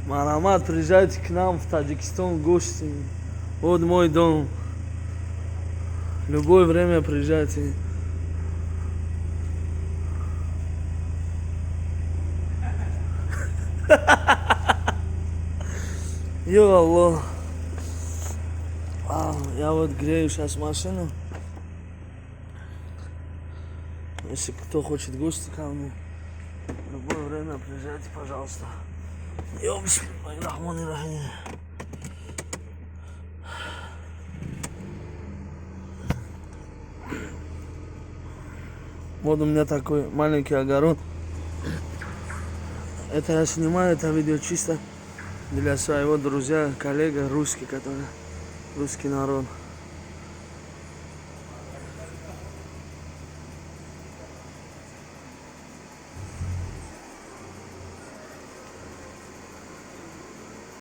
Марамат, приезжайте к нам в Таджикистан в гости. Вот мой дом. В любое время приезжайте. Йо, Аллах. Я вот грею сейчас машину. Если кто хочет в гости ко мне, в любое время приезжайте, пожалуйста. Йо, бисмиллахи-рахмани-рахим. Вот у меня такой маленький огород. Это я снимаю, это видео чисто для своего друзья, коллега русский, который русский народ.